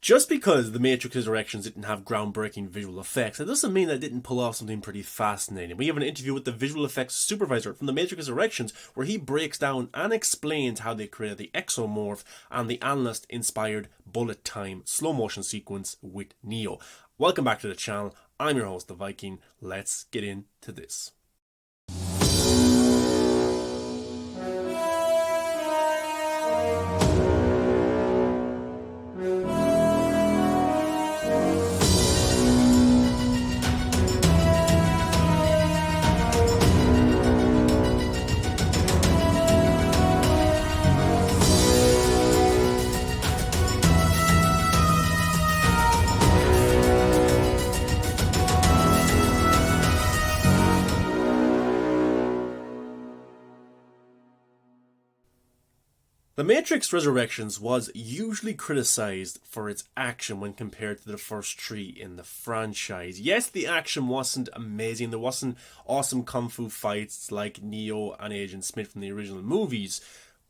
Just because The Matrix Resurrections didn't have groundbreaking visual effects, that doesn't mean that it didn't pull off something pretty fascinating. We have an interview with the visual effects supervisor from The Matrix Resurrections where he breaks down and explains how they created the Exomorph and the Analyst inspired bullet time slow motion sequence with Neo. Welcome back to the channel. I'm your host, the Viking. Let's get into this. The Matrix Resurrections was usually criticised for its action when compared to the first three in the franchise. Yes, the action wasn't amazing. There wasn't awesome kung fu fights like Neo and Agent Smith from the original movies,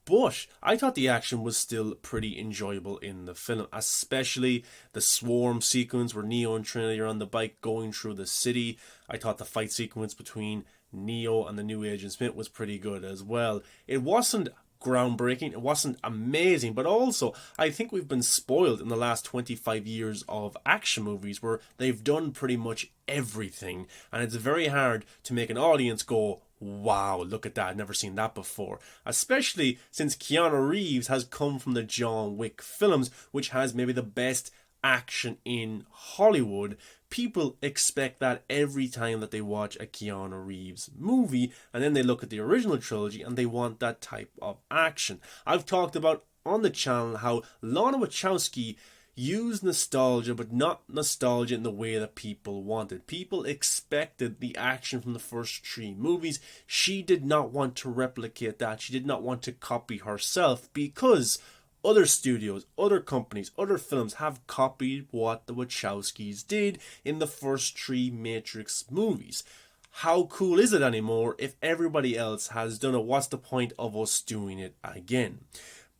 but I thought the action was still pretty enjoyable in the film, especially the swarm sequence where Neo and Trinity are on the bike going through the city. I thought the fight sequence between Neo and the new Agent Smith was pretty good as well. It wasn't groundbreaking, it wasn't amazing, but also I think we've been spoiled in the last 25 years of action movies where they've done pretty much everything, and it's very hard to make an audience go, wow, look at that, I've never seen that before. Especially since Keanu Reeves has come from the John Wick films, which has maybe the best action in Hollywood. People expect that every time that they watch a Keanu Reeves movie, and then they look at the original trilogy and they want that type of action. I've talked about on the channel how Lana Wachowski used nostalgia, but not nostalgia in the way that people wanted. People expected the action from the first three movies. She did not want to replicate that. She did not want to copy herself because other studios, other companies, other films have copied what the Wachowskis did in the first three Matrix movies. How cool is it anymore if everybody else has done it? What's the point of us doing it again?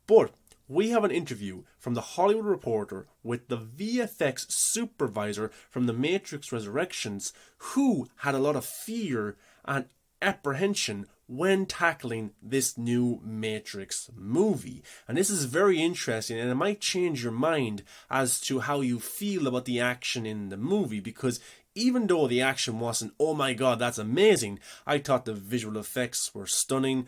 But we have an interview from the Hollywood Reporter with the VFX supervisor from The Matrix Resurrections, who had a lot of fear and apprehension when tackling this new Matrix movie. And this is very interesting, and it might change your mind as to how you feel about the action in the movie, because even though the action wasn't, oh my god, that's amazing, I thought the visual effects were stunning.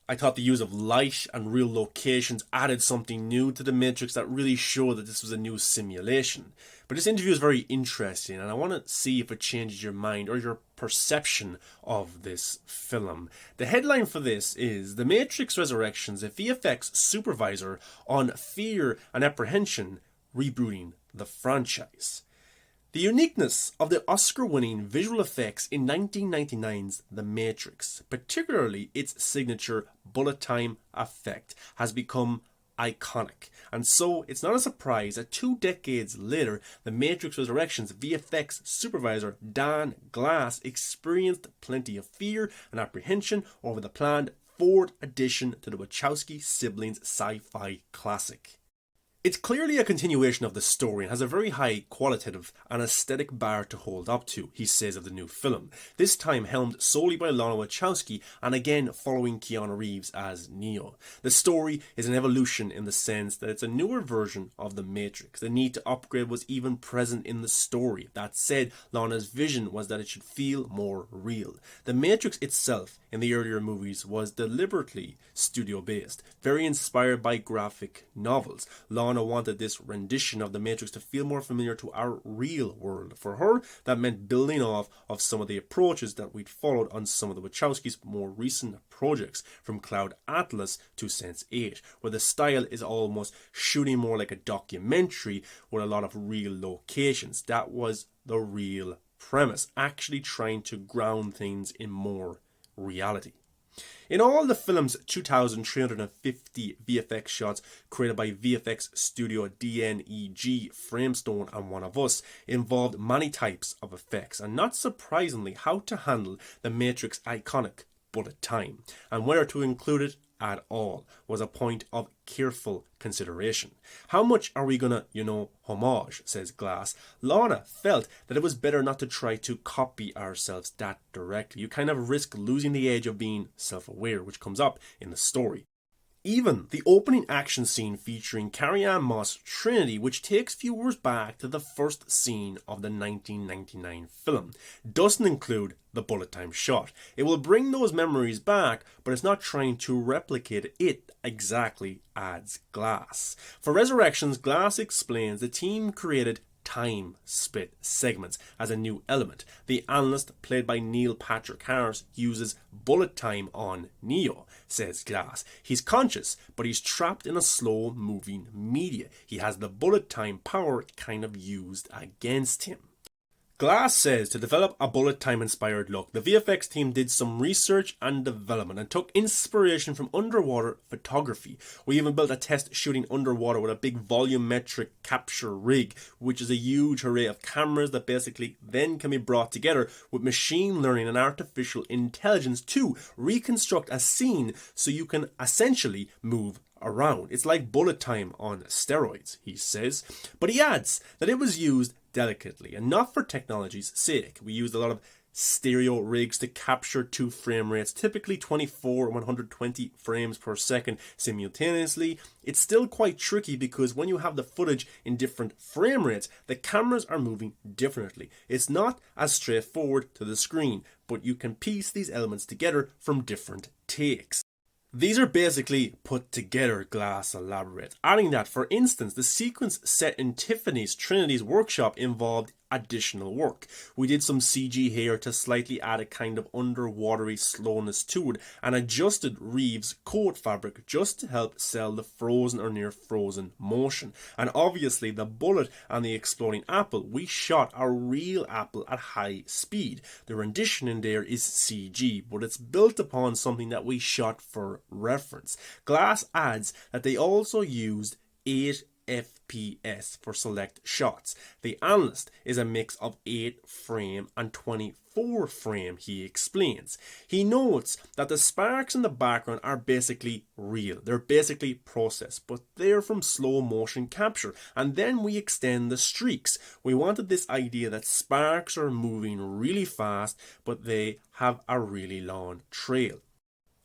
I thought the use of light and real locations added something new to the Matrix that really showed that this was a new simulation. But this interview is very interesting, and I want to see if it changes your mind or your perception of this film. The headline for this is The Matrix Resurrections, a VFX supervisor on fear and apprehension, rebooting the franchise. The uniqueness of the Oscar-winning visual effects in 1999's The Matrix, particularly its signature bullet time effect, has become iconic. And so it's not a surprise that 2 decades later, The Matrix Resurrections VFX supervisor Dan Glass experienced plenty of fear and apprehension over the planned 4th addition to the Wachowski siblings sci-fi classic. It's clearly a continuation of the story and has a very high qualitative and aesthetic bar to hold up to, he says of the new film, this time helmed solely by Lana Wachowski and again following Keanu Reeves as Neo. The story is an evolution in the sense that it's a newer version of The Matrix. The need to upgrade was even present in the story. That said, Lana's vision was that it should feel more real. The Matrix itself in the earlier movies was deliberately studio-based, very inspired by graphic novels. Lana wanted this rendition of The Matrix to feel more familiar to our real world. For her, that meant building off of some of the approaches that we'd followed on some of the Wachowskis' more recent projects, from Cloud Atlas to Sense8, where the style is almost shooting more like a documentary with a lot of real locations. That was the real premise, actually trying to ground things in more reality. In all, the film's 2,350 VFX shots created by VFX studio DNEG, Framestone and One of Us involved many types of effects, and not surprisingly how to handle the Matrix iconic bullet time and whether to include it at all was a point of careful consideration. How much are we gonna, homage, says Glass. Lana felt that it was better not to try to copy ourselves that directly. You kind of risk losing the edge of being self-aware, which comes up in the story. Even the opening action scene featuring Carrie-Anne Moss' Trinity, which takes viewers back to the first scene of the 1999 film, doesn't include the bullet time shot. It will bring those memories back, but it's not trying to replicate it exactly, adds Glass. For Resurrections, Glass explains the team created time split segments as a new element. The Analyst, played by Neil Patrick Harris, uses bullet time on Neo, says Glass. He's conscious, but he's trapped in a slow moving media. He has the bullet time power kind of used against him. Glass says to develop a bullet time inspired look, the VFX team did some research and development and took inspiration from underwater photography. We even built a test shooting underwater with a big volumetric capture rig, which is a huge array of cameras that basically then can be brought together with machine learning and artificial intelligence to reconstruct a scene so you can essentially move around. It's like bullet time on steroids, he says. But he adds that it was used delicately and not for technology's sake. We used a lot of stereo rigs to capture two frame rates, typically 24 and 120 frames per second simultaneously. It's still quite tricky because when you have the footage in different frame rates, the cameras are moving differently. It's not as straightforward to the screen, but you can piece these elements together from different takes. These are basically put together, Glass elaborates, adding that, for instance, the sequence set in Tiffany's Trinity's workshop involved additional work. We did some CG here to slightly add a kind of underwatery slowness to it and adjusted Reeves' coat fabric just to help sell the frozen or near frozen motion. And obviously the bullet and the exploding apple, we shot a real apple at high speed. The rendition in there is CG, but it's built upon something that we shot for reference. Glass adds that they also used 8 FPS for select shots. The Analyst is a mix of 8 frame and 24 frame, he explains. He notes that the sparks in the background are basically real. They're basically processed, but they're from slow motion capture. And then we extend the streaks. We wanted this idea that sparks are moving really fast, but they have a really long trail.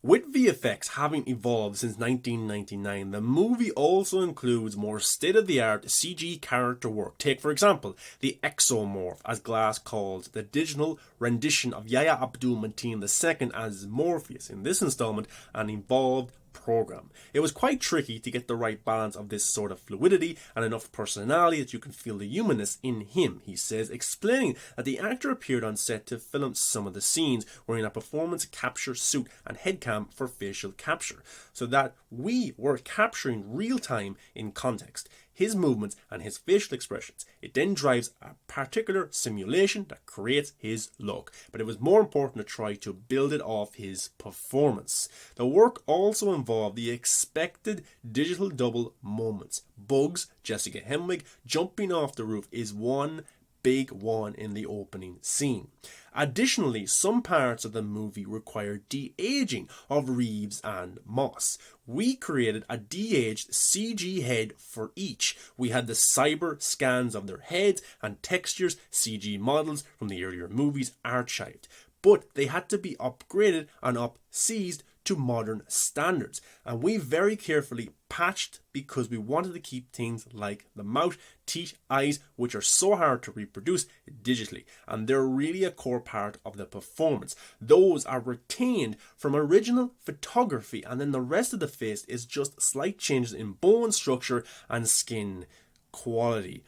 With VFX having evolved since 1999, the movie also includes more state-of-the-art CG character work. Take, for example, the Exomorph, as Glass calls the digital rendition of Yahya Abdul-Mateen II as Morpheus. In this installment, an involved program. It was quite tricky to get the right balance of this sort of fluidity and enough personality that you can feel the humanness in him, he says, explaining that the actor appeared on set to film some of the scenes wearing a performance capture suit and headcam for facial capture, so that we were capturing real time in context his movements and his facial expressions. It then drives a particular simulation that creates his look, but it was more important to try to build it off his performance. The work also involved the expected digital double moments. Bugs, Jessica Henwick, jumping off the roof is one big one in the opening scene. Additionally, some parts of the movie require de-aging of Reeves and Moss. We created a de-aged CG head for each. We had the cyber scans of their heads and textures, CG models from the earlier movies archived. But they had to be upgraded and up-seized to modern standards, and we very carefully patched because we wanted to keep things like the mouth, teeth, eyes, which are so hard to reproduce digitally, and they're really a core part of the performance. Those are retained from original photography, and then the rest of the face is just slight changes in bone structure and skin quality.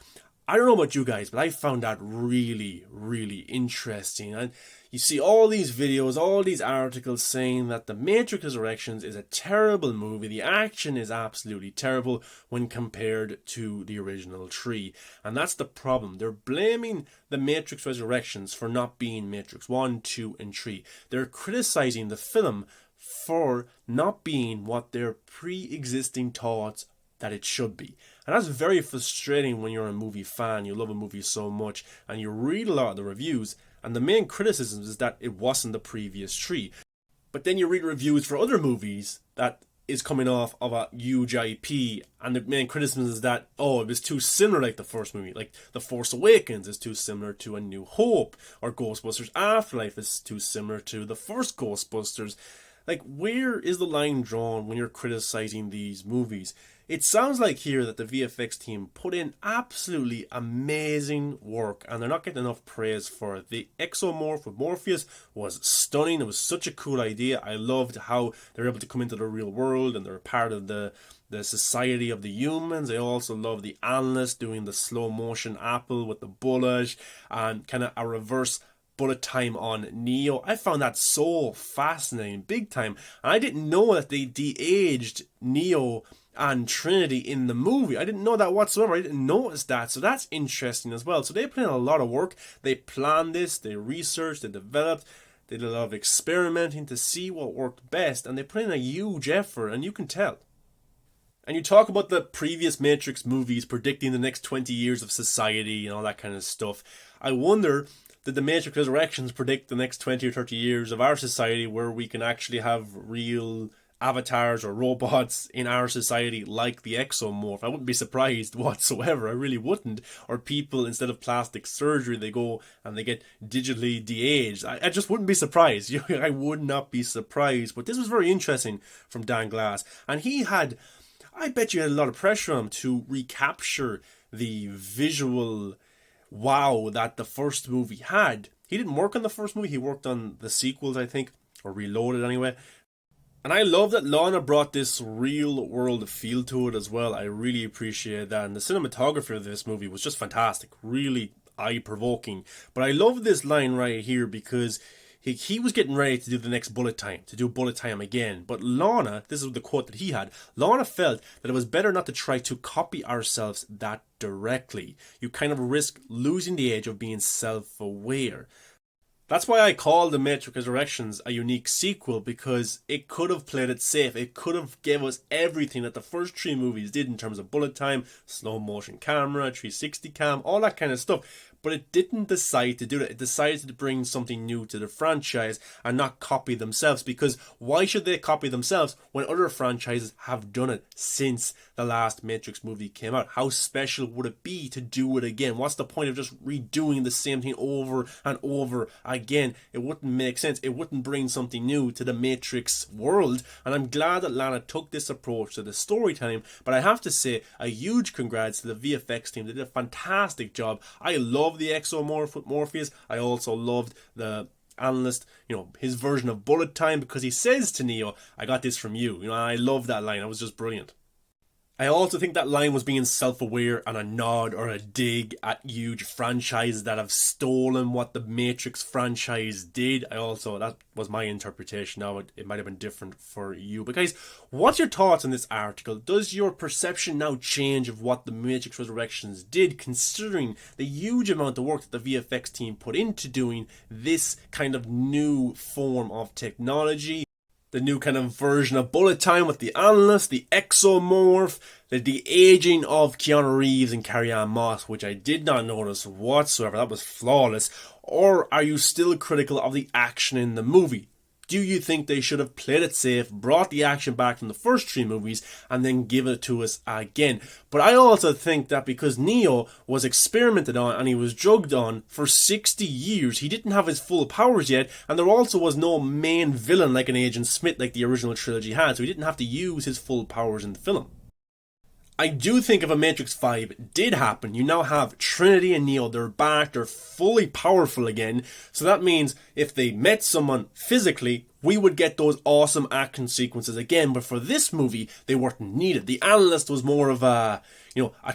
I don't know about you guys, but I found that really, really interesting. And you see all these videos, all these articles saying that The Matrix Resurrections is a terrible movie. The action is absolutely terrible when compared to the original 3. And that's the problem. They're blaming The Matrix Resurrections for not being Matrix 1, 2, and 3. They're criticizing the film for not being what their pre-existing thoughts that it should be. And that's very frustrating when you're a movie fan, you love a movie so much, and you read a lot of the reviews, and the main criticism is that it wasn't the previous 3. But then you read reviews for other movies that is coming off of a huge IP, and the main criticism is that, oh, it was too similar like the first movie. Like The Force Awakens is too similar to A New Hope, or Ghostbusters Afterlife is too similar to the first Ghostbusters. Like, where is the line drawn when you're criticizing these movies? It sounds like here that the VFX team put in absolutely amazing work, and they're not getting enough praise for it. The Exomorph with Morpheus was stunning. It was such a cool idea. I loved how they're able to come into the real world and they're part of the society of the humans. I also love the Analyst doing the slow motion apple with the bullet and kind of a reverse bullet time on Neo. I found that so fascinating, big time. And I didn't know that they de-aged Neo and Trinity in the movie. I didn't know that whatsoever. I didn't notice that. So that's interesting as well. So they put in a lot of work. They planned this, they researched, they developed, they did a lot of experimenting to see what worked best, and they put in a huge effort, and you can tell. And you talk about the previous Matrix movies predicting the next 20 years of society and all that kind of stuff. I wonder, did the Matrix Resurrections predict the next 20 or 30 years of our society where we can actually have real avatars or robots in our society like the Exomorph? I wouldn't be surprised whatsoever. I really wouldn't. Or people, instead of plastic surgery, they go and they get digitally de-aged. I just wouldn't be surprised. I would not be surprised. But this was very interesting from Dan Glass. And he had, I bet you had a lot of pressure on him to recapture the visual wow that the first movie had. He didn't work on the first movie. He worked on the sequels, I think, or Reloaded anyway. And I love that Lana brought this real world feel to it as well. I really appreciate that. And the cinematography of this movie was just fantastic. Really eye-provoking. But I love this line right here because he was getting ready to do the next bullet time, to do bullet time again. But Lana, this is the quote that he had, Lana felt that it was better not to try to copy ourselves that directly. You kind of risk losing the edge of being self-aware. That's why I call The Matrix Resurrections a unique sequel, because it could have played it safe. It could have gave us everything that the first three movies did in terms of bullet time, slow motion camera, 360 cam, all that kind of stuff. But it didn't decide to do that. It decided to bring something new to the franchise and not copy themselves. Because why should they copy themselves when other franchises have done it since the last Matrix movie came out? How special would it be to do it again? What's the point of just redoing the same thing over and over again? It wouldn't make sense. It wouldn't bring something new to the Matrix world. And I'm glad that Lana took this approach to the storytelling. But I have to say, a huge congrats to the VFX team. They did a fantastic job. I love the Exomorph with Morpheus. I also loved the Analyst, his version of bullet time, because he says to Neo, I got this from you. I love that line. It was just brilliant. I also think that line was being self-aware and a nod or a dig at huge franchises that have stolen what the Matrix franchise did. That was my interpretation. Now, it might have been different for you. But guys, what's your thoughts on this article? Does your perception now change of what the Matrix Resurrections did, considering the huge amount of work that the VFX team put into doing this kind of new form of technology? The new kind of version of bullet time with the Analyst, the Exomorph, the de-aging of Keanu Reeves and Carrie-Anne Moss, which I did not notice whatsoever. That was flawless. Or are you still critical of the action in the movie? Do you think they should have played it safe, brought the action back from the first three movies, and then given it to us again? But I also think that because Neo was experimented on and he was drugged on for 60 years, he didn't have his full powers yet, and there also was no main villain like an Agent Smith like the original trilogy had, so he didn't have to use his full powers in the film. I do think if a Matrix 5 did happen, you now have Trinity and Neo, they're back, they're fully powerful again. So that means if they met someone physically, we would get those awesome action sequences again. But for this movie, they weren't needed. The Analyst was more of a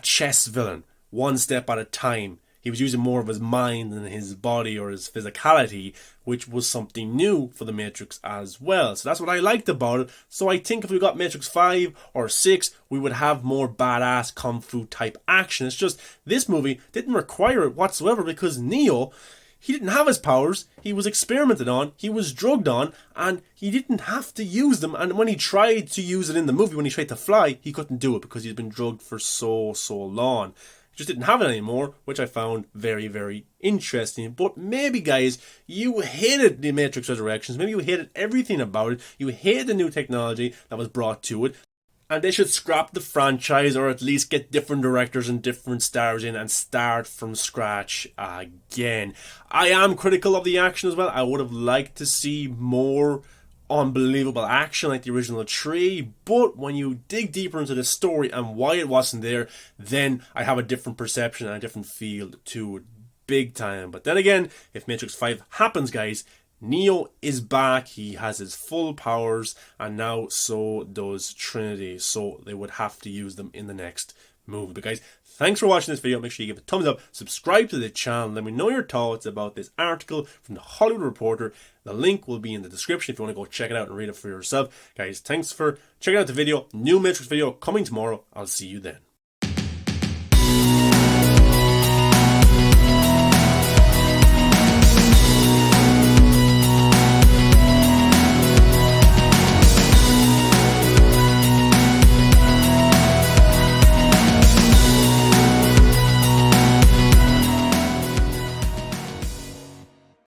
chess villain, one step at a time. He was using more of his mind than his body or his physicality, which was something new for the Matrix as well. So that's what I liked about it. So I think if we got Matrix 5 or 6, we would have more badass kung fu type action. It's just this movie didn't require it whatsoever because Neo, he didn't have his powers. He was experimented on, he was drugged on, and he didn't have to use them. And when he tried to use it in the movie, when he tried to fly, he couldn't do it because he's been drugged for so long. just didn't have it anymore, which I found very, very interesting. But maybe, guys, you hated the Matrix Resurrections. Maybe you hated everything about it. You hated the new technology that was brought to it. And they should scrap the franchise, or at least get different directors and different stars in and start from scratch again. I am critical of the action as well. I would have liked to see more unbelievable action like the original 3, but when you dig deeper into the story and why it wasn't there, then I have a different perception and a different feel to it, big time. But then again, if Matrix 5 happens, guys, Neo is back, he has his full powers, and now so does Trinity, so they would have to use them in the next movie. But guys, thanks for watching this video. Make sure you give it a thumbs up, subscribe to the channel, let me know your thoughts about this article from the Hollywood Reporter. The link will be in the description if you want to go check it out and read it for yourself. Guys, thanks for checking out the video. New Matrix video coming tomorrow. I'll see you then.